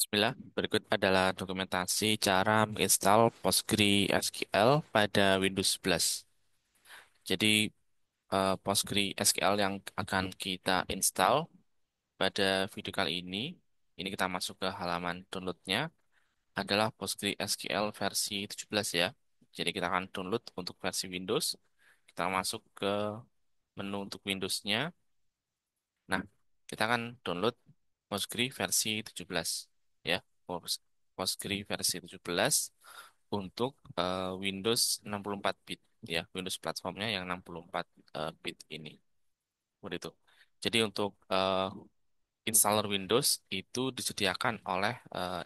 Bismillah, berikut adalah dokumentasi cara menginstal PostgreSQL pada Windows 11. Jadi, PostgreSQL yang akan kita install pada video kali ini kita masuk ke halaman downloadnya, adalah PostgreSQL versi 17 ya. Jadi, kita akan download untuk versi Windows. Kita masuk ke menu untuk Windows-nya. Nah, kita akan download Postgre versi 17 ya. Postgre versi 17 untuk Windows 64 bit ya, Windows platformnya yang 64 bit ini. Seperti itu. Jadi untuk installer Windows itu disediakan oleh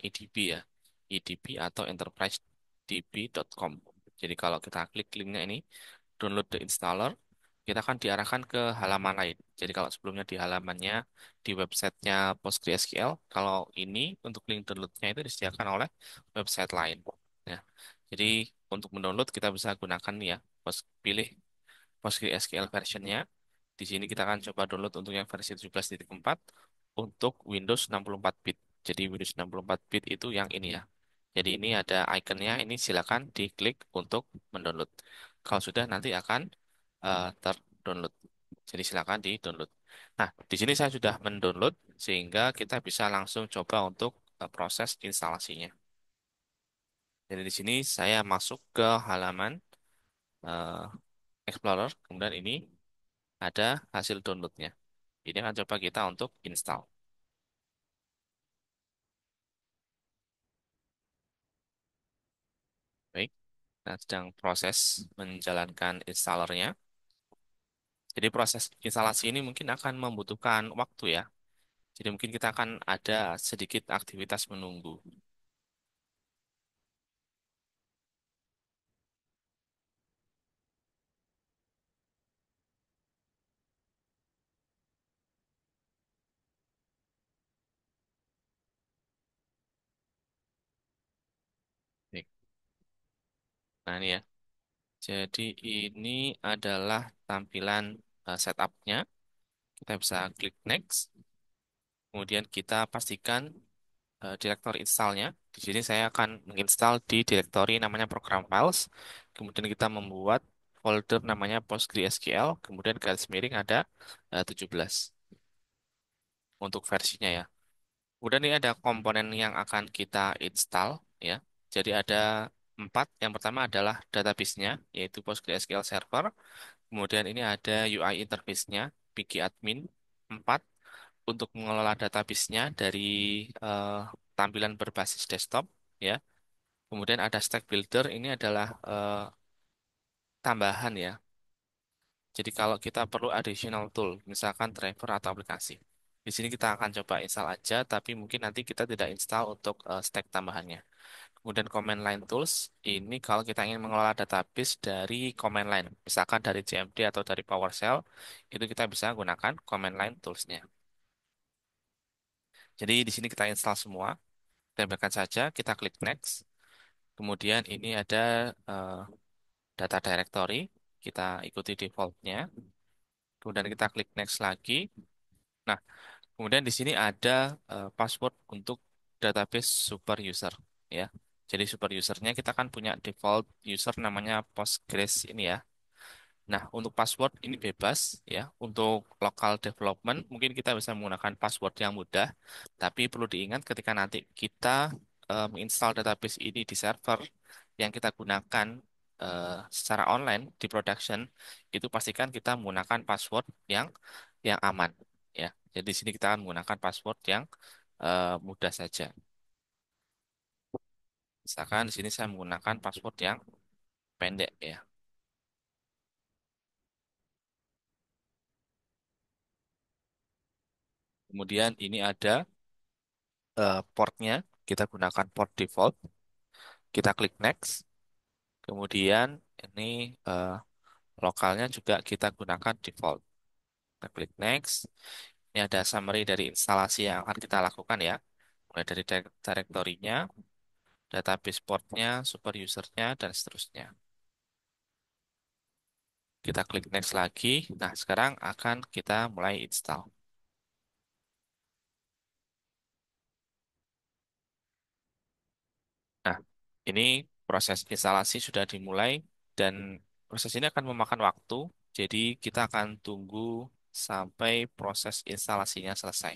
EDB ya. EDB atau enterprisedb.com. Jadi kalau kita klik linknya ini, download the installer, kita akan diarahkan ke halaman lain. Jadi kalau sebelumnya di halamannya di websitenya PostgreSQL, kalau ini untuk link downloadnya itu disediakan oleh website lain. Ya. Jadi untuk mendownload kita bisa gunakan nih ya, pilih PostgreSQL versionnya. Di sini kita akan coba download untuk yang versi 17.4 untuk Windows 64 bit. Jadi Windows 64 bit itu yang ini ya. Jadi ini ada ikonnya, ini silakan diklik untuk mendownload. Kalau sudah nanti akan terdownload. Jadi silakan di-download. Nah, di sini saya sudah mendownload sehingga kita bisa langsung coba untuk proses instalasinya. Jadi di sini saya masuk ke halaman eh, Explorer, kemudian ini ada hasil downloadnya. Ini akan coba kita untuk install. Baik, kita sedang proses menjalankan installernya. Jadi proses instalasi ini mungkin akan membutuhkan waktu ya. Jadi mungkin kita akan ada sedikit aktivitas menunggu. Baik. Nah ini ya. Jadi ini adalah tampilan setupnya. Kita bisa klik next. Kemudian kita pastikan direktori installnya. Di sini saya akan menginstal di direktori namanya program files. Kemudian kita membuat folder namanya PostgreSQL. Kemudian garis miring ada 17 untuk versinya ya. Kemudian ini ada komponen yang akan kita install ya. Jadi ada empat. Yang pertama adalah database-nya, yaitu PostgreSQL Server. Kemudian ini ada UI interface-nya, PG-admin 4 untuk mengelola database-nya dari eh, tampilan berbasis desktop ya. Kemudian ada Stack Builder, ini adalah tambahan ya. Jadi kalau kita perlu additional tool, misalkan driver atau aplikasi. Di sini kita akan coba install aja, tapi mungkin nanti kita tidak install untuk stack tambahannya. Kemudian command line tools, ini kalau kita ingin mengelola database dari command line, misalkan dari CMD atau dari PowerShell, itu kita bisa gunakan command line toolsnya. Jadi di sini kita install semua, tempelkan saja, kita klik next. Kemudian ini ada eh, data directory, kita ikuti defaultnya. Kemudian kita klik next lagi. Nah, kemudian di sini ada password untuk database super user ya. Jadi super usernya kita kan punya default user namanya Postgres ini ya. Nah, untuk password ini bebas ya. Untuk local development mungkin kita bisa menggunakan password yang mudah, tapi perlu diingat ketika nanti kita menginstal database ini di server yang kita gunakan secara online di production, itu pastikan kita menggunakan password yang aman ya. Jadi di sini kita akan menggunakan password yang mudah saja. Misalkan di sini saya menggunakan password yang pendek ya. Kemudian ini ada portnya, kita gunakan port default, kita klik next, kemudian ini eh, lokalnya juga kita gunakan default. Kita klik next, ini ada summary dari instalasi yang akan kita lakukan ya, mulai dari direktorinya, database portnya, super usernya, dan seterusnya. Kita klik next lagi, nah sekarang akan kita mulai install. Ini proses instalasi sudah dimulai dan proses ini akan memakan waktu. Jadi kita akan tunggu sampai proses instalasinya selesai.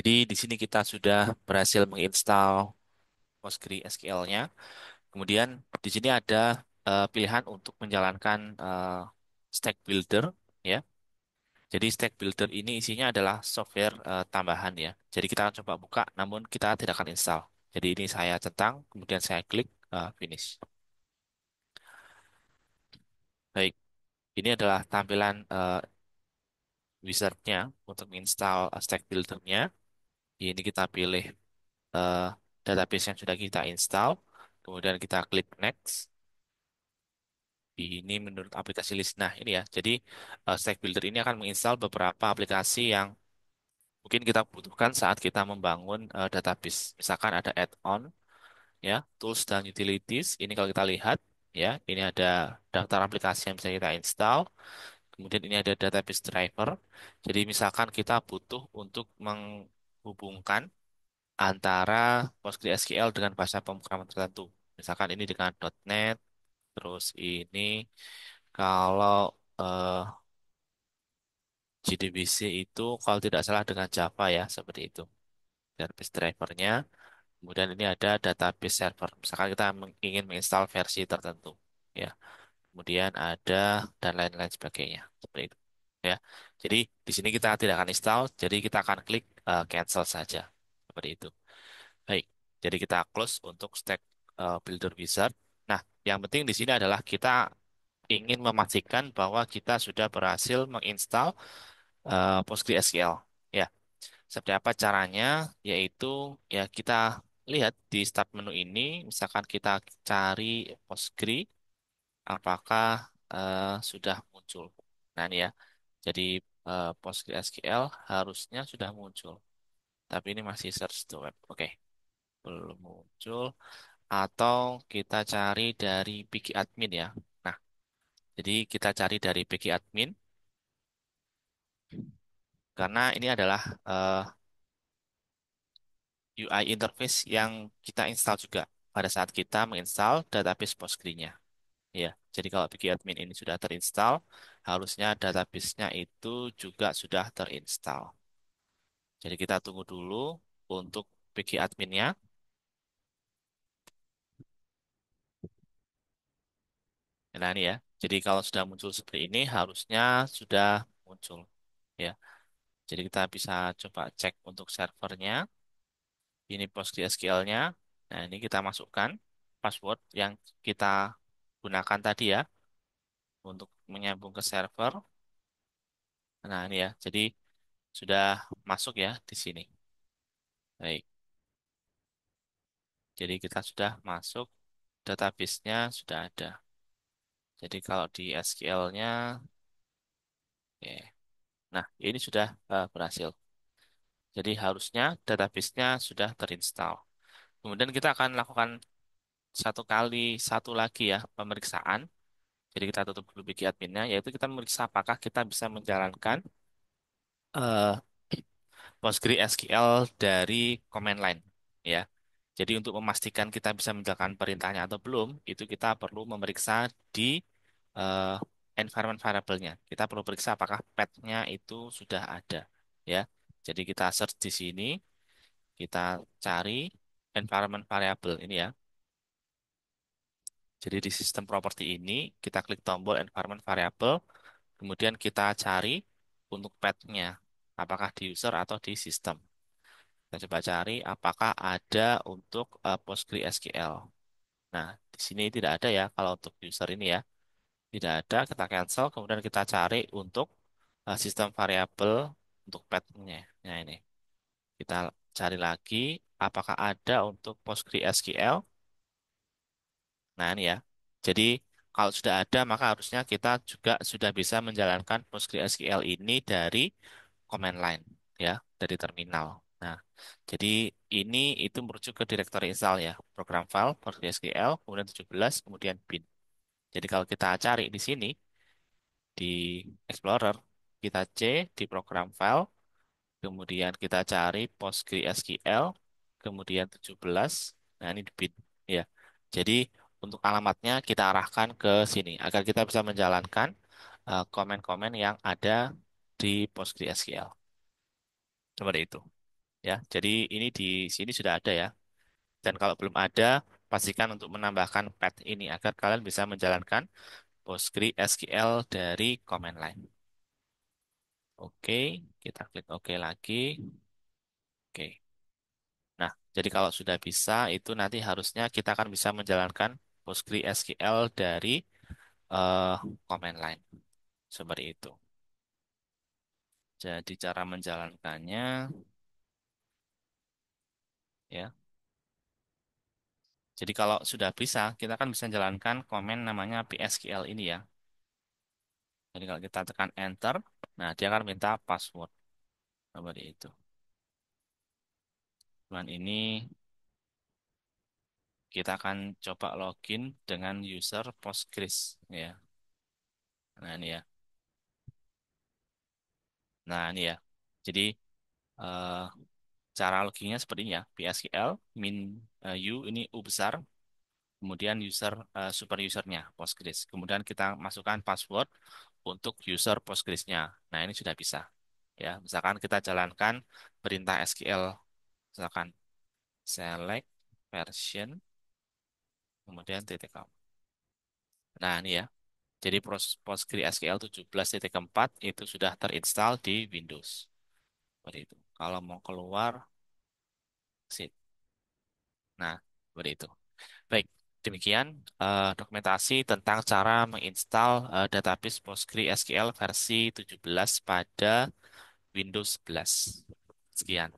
Jadi di sini kita sudah berhasil menginstal PostgreSQL-nya. Kemudian di sini ada pilihan untuk menjalankan Stack Builder, ya. Jadi Stack Builder ini isinya adalah software tambahan, ya. Jadi kita akan coba buka, namun kita tidak akan install. Jadi ini saya centang, kemudian saya klik finish. Baik, ini adalah tampilan wizardnya untuk install Stack Builder-nya. Ini kita pilih eh, database yang sudah kita install, kemudian kita klik next. Ini menurut aplikasi list. Nah, ini ya. Jadi Stack Builder ini akan menginstal beberapa aplikasi yang mungkin kita butuhkan saat kita membangun database. Misalkan ada add-on, ya, tools dan utilities. Ini kalau kita lihat, ya, ini ada daftar aplikasi yang bisa kita install. Kemudian ini ada database driver. Jadi misalkan kita butuh untuk menghubungkan antara PostgreSQL dengan bahasa pemrograman tertentu. Misalkan ini dengan .NET, terus ini kalau JDBC itu kalau tidak salah dengan Java, ya, seperti itu. Database drivernya. Kemudian ini ada database server. Misalkan kita ingin menginstal versi tertentu, ya. Kemudian ada dan lain-lain sebagainya. Seperti itu. Ya. Jadi di sini kita tidak akan install, jadi kita akan klik cancel saja. Seperti itu. Baik. Jadi kita close untuk Stack Builder Wizard. Nah, yang penting di sini adalah kita ingin memastikan bahwa kita sudah berhasil menginstal PostgreSQL. Ya, seperti apa caranya? Yaitu ya kita lihat di start menu ini, misalkan kita cari Postgre, apakah sudah muncul. Nah, ini ya. Jadi PostgreSQL harusnya sudah muncul, tapi ini masih search the web. Oke, belum muncul. Atau kita cari dari Piki Admin, ya. Nah, jadi kita cari dari Piki Admin karena ini adalah UI interface yang kita install juga pada saat kita menginstal database Postgre-nya. Ya, jadi kalau Piki Admin ini sudah terinstall, harusnya database-nya itu juga sudah terinstall. Jadi kita tunggu dulu untuk Piki Admin-nya. Nah, ini ya. Jadi kalau sudah muncul seperti ini, harusnya sudah muncul. Ya, jadi kita bisa coba cek untuk servernya. Ini PostgreSQL-nya. Nah, ini kita masukkan password yang kita gunakan tadi, ya, untuk menyambung ke server. Nah, ini ya. Jadi sudah masuk, ya, di sini. Baik. Jadi kita sudah masuk, database-nya sudah ada. Jadi kalau di SQL-nya, ya. Nah, ini sudah berhasil. Jadi harusnya database-nya sudah terinstall. Kemudian kita akan lakukan satu lagi, ya, pemeriksaan. Jadi kita tutup dulu wiki adminnya, yaitu kita memeriksa apakah kita bisa menjalankan eh, PostgreSQL dari command line, ya. Jadi untuk memastikan kita bisa menjalankan perintahnya atau belum, itu kita perlu memeriksa di eh, environment variable-nya. Kita perlu periksa apakah path-nya itu sudah ada, ya. Jadi kita search di sini, kita cari environment variable ini, ya. Jadi di sistem property ini kita klik tombol environment variable, kemudian kita cari untuk path-nya, apakah di user atau di sistem. Kita coba cari apakah ada untuk PostgreSQL. Nah, di sini tidak ada, ya, kalau untuk user ini, ya. Tidak ada, kita cancel, kemudian kita cari untuk sistem variabel untuk path-nya. Nah, ini. Kita cari lagi apakah ada untuk PostgreSQL. Nah, ini ya. Jadi, kalau sudah ada, maka harusnya kita juga sudah bisa menjalankan PostgreSQL ini dari command line, ya, dari terminal. Nah, jadi ini itu merujuk ke directory install, ya, program file PostgreSQL, kemudian 17, kemudian bin. Jadi kalau kita cari di sini di Explorer, kita C di program file, kemudian kita cari PostgreSQL, kemudian 17. Nah, ini di bin, ya. Jadi untuk alamatnya kita arahkan ke sini agar kita bisa menjalankan komen-komen yang ada di PostgreSQL. Seperti itu. ya. Jadi ini di sini sudah ada ya. Dan kalau belum ada, pastikan untuk menambahkan path ini agar kalian bisa menjalankan PostgreSQL dari command line. Oke, kita klik OK lagi. Oke. Nah, jadi kalau sudah bisa, itu nanti harusnya kita akan bisa menjalankan PostgreSQL dari eh, command line. Seperti itu. Jadi cara menjalankannya, ya. Jadi kalau sudah bisa, kita kan bisa jalankan command namanya PSQL ini ya. Jadi kalau kita tekan Enter, nah dia akan minta password. Seperti itu. Cuman ini kita akan coba login dengan user Postgres ya. Nah ini ya. Nah ini ya. Jadi eh, cara loginnya seperti ini ya. PSQL min U ini U besar, kemudian user super usernya Postgres. Kemudian kita masukkan password untuk user Postgresnya. Nah ini sudah bisa. Ya, misalkan kita jalankan perintah SQL, misalkan select version, kemudian titik com. Nah ini ya. Jadi PostgreSQL 17.4 itu sudah terinstall di Windows. Seperti itu. Kalau mau keluar, exit. Nah, seperti itu. Baik, demikian dokumentasi tentang cara menginstal database PostgreSQL versi 17 pada Windows 11. Sekian.